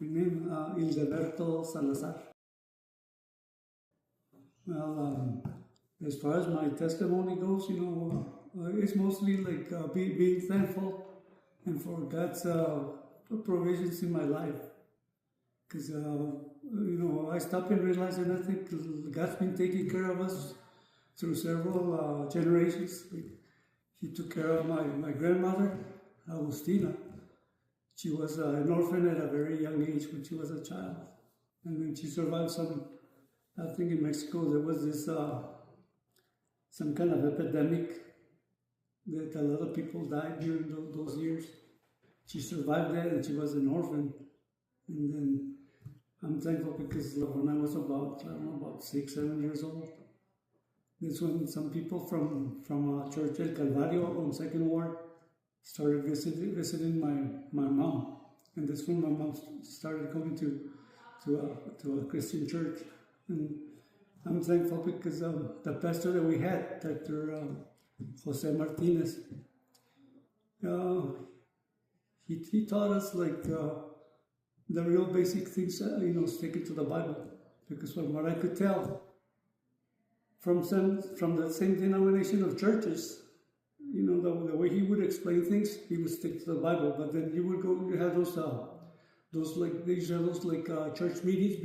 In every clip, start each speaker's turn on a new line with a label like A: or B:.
A: My name is Beto Salazar. Well, as far as my testimony goes, it's mostly like being thankful and for God's provisions in my life. Because, I stopped and realized that I think God's been taking care of us through several generations. He took care of my grandmother, Agustina. She was an orphan at a very young age when she was a child. And then she survived I think in Mexico there was this, some kind of epidemic that a lot of people died during those years. She survived that and she was an orphan. And then I'm thankful because when I was about 6, 7 years old, that's when some people from Church El Calvario on Second Ward started visiting my mom. And that's when my mom started coming to a Christian church. And I'm thankful because the pastor that we had, Dr. Jose Martinez, he taught us the real basic things, sticking to the Bible. Because from what I could tell, from the same denomination of churches, the way he would explain things, he would stick to the Bible. But then you have those church meetings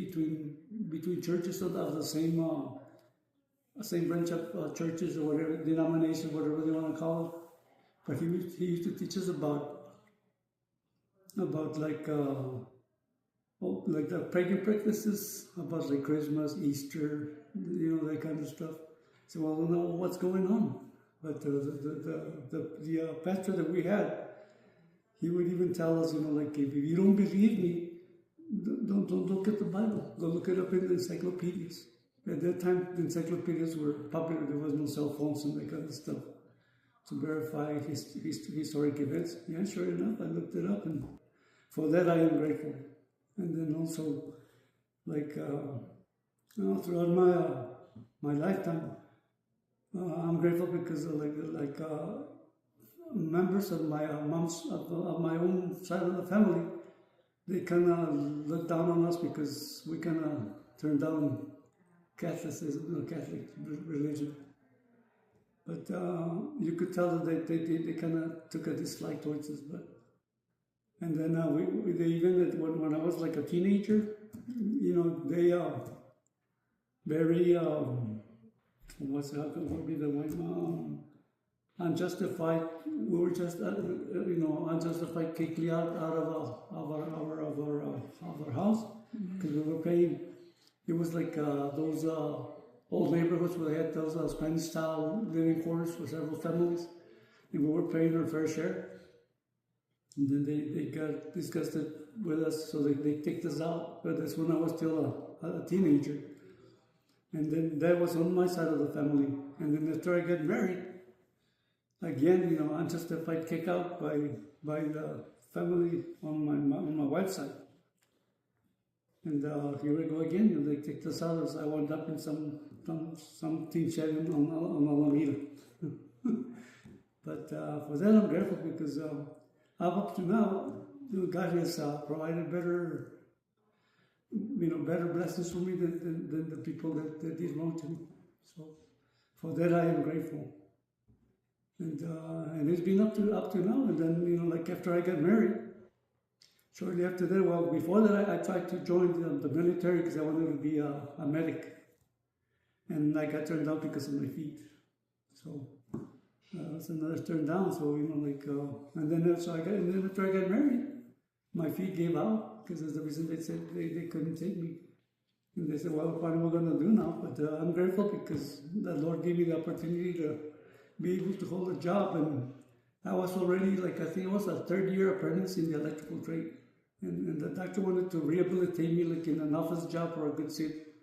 A: between churches of the same branch of churches or whatever denomination, whatever they want to call it. But he used to teach us about the pagan practices, about like Christmas, Easter, that kind of stuff. So, well, I don't know what's going on. But the pastor that we had, he would even tell us, if you don't believe me, don't look at the Bible. Go look it up in the encyclopedias. At that time, the encyclopedias were popular. There was no cell phones and that kind of stuff to verify historic events. Yeah, sure enough, I looked it up, and for that I am grateful. And then also, throughout my lifetime, I'm grateful because members of my of my own side of the family, they kind of look down on us because we kind of turned down Catholicism, Catholic religion. But you could tell that they kind of took a dislike towards us. And then they even when I was like a teenager, they very what would be the one unjustified. We were just unjustified kicked out of our house because we were paying. It was like those old neighborhoods where they had those Spanish-style living quarters for several families, and we were paying our fair share. And then they got disgusted with us, so they kicked us out. But that's when I was still a teenager. And then that was on my side of the family. And then after I got married, again, unjustified kick out by the family on my wife's side. And here we go again. They kicked us out as I wound up in some teen shed on Alameda. But for that, I'm grateful because up to now, God has provided better blessings for me than the people that did wrong to me. So for that, I am grateful. And it's been up to now. And then, after I got married, shortly after that, well, before that, I tried to join the military because I wanted to be a medic. And I got turned down because of my feet. So that's another turn down. So, and then after I got married, my feet gave out because that's the reason they said they couldn't take me. And they said, well, what am I going to do now? But I'm grateful because the Lord gave me the opportunity to be able to hold a job. And I was already, I think it was a third-year apprentice in the electrical trade. And the doctor wanted to rehabilitate me in an office job where I could sit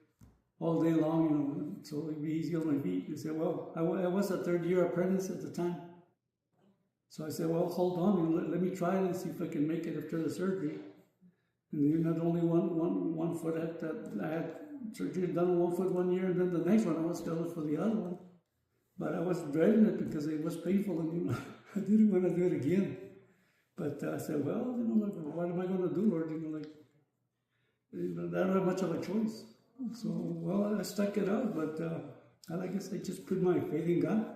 A: all day long, so it would be easy on my feet. They said, well, I was a third-year apprentice at the time. So I said, well, hold on, let me try it and see if I can make it after the surgery. And then not only one foot, I had surgery done on one foot 1 year, and then the next one I was scheduled for the other one. But I was dreading it because it was painful, and I didn't want to do it again. But I said, well, what am I going to do, Lord? I don't have much of a choice. So, well, I stuck it out, but I guess I just put my faith in God.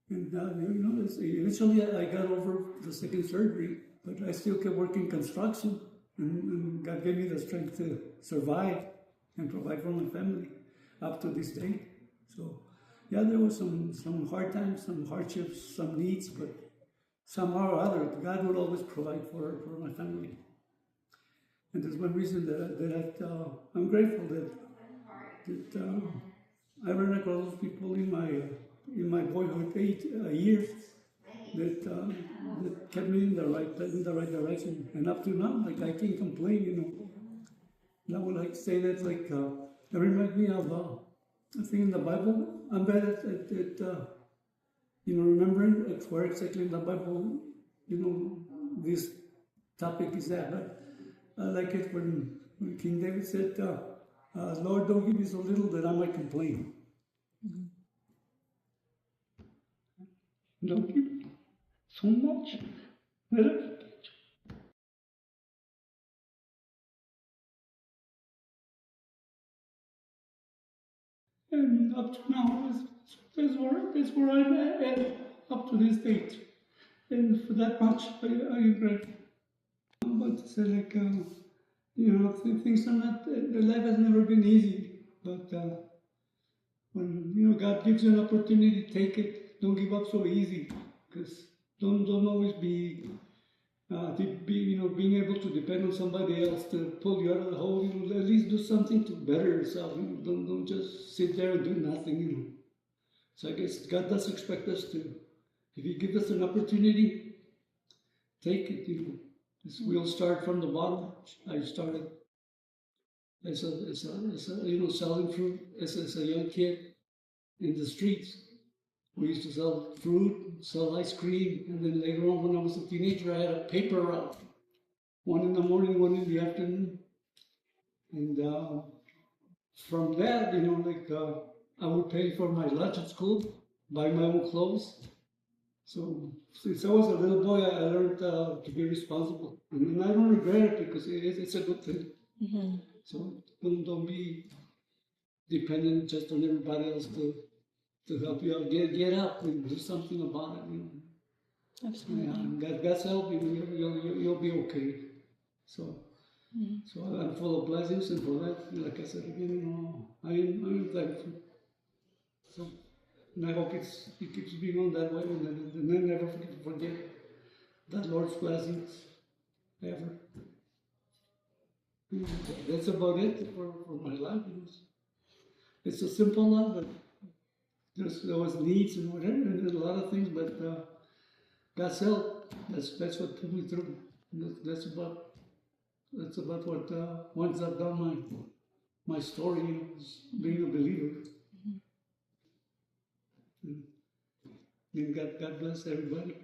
A: And, eventually I got over the second surgery, but I still kept working construction. And God gave me the strength to survive and provide for my family up to this day. So, yeah, there were some hard times, some hardships, some needs, but somehow or other, God would always provide for my family. And there's one reason that I'm grateful that I ran across those people in my boyhood years that kept me in the right direction. And up to now, like I can't complain, And I would like to say that it reminds me of a thing in the Bible. I'm bad at remembering where exactly in the Bible, this topic is at. But I like it when King David said, Lord, don't give me so little that I might complain. Mm-hmm. Don't give me so much that I... And up to now, that's where I'm at up to this date. And for that much, I am grateful. But say things are not, life has never been easy. But when, God gives you an opportunity, take it. Don't give up so easy. Because don't always be being able to depend on somebody else to pull you out of the hole. At least do something to better yourself. Don't just sit there and do nothing. So I guess God does expect us to. If He gives us an opportunity, take it. We'll start from the bottom. I started as a selling fruit as a young kid in the streets. We used to sell fruit, sell ice cream, and then later on, when I was a teenager, I had a paper route. 1 in the morning, 1 in the afternoon. And from that, I would pay for my lunch at school, buy my own clothes. So since I was a little boy, I learned to be responsible. And I don't regret it because it's a good thing. Mm-hmm. So don't be dependent just on everybody else to help you out. Get up and do something about it. Absolutely. God's help, you'll be okay. So, So I'm full of blessings, and for that, like I said again, I am thankful. So, and I hope it keeps being on that way, and then never forget that Lord's blessings ever. That's about it for my life. It's a simple life, but there was needs and whatever, and a lot of things, but God's help. That's what put me through. That's about what once I've done my story is being a believer. Mm-hmm. And God bless everybody.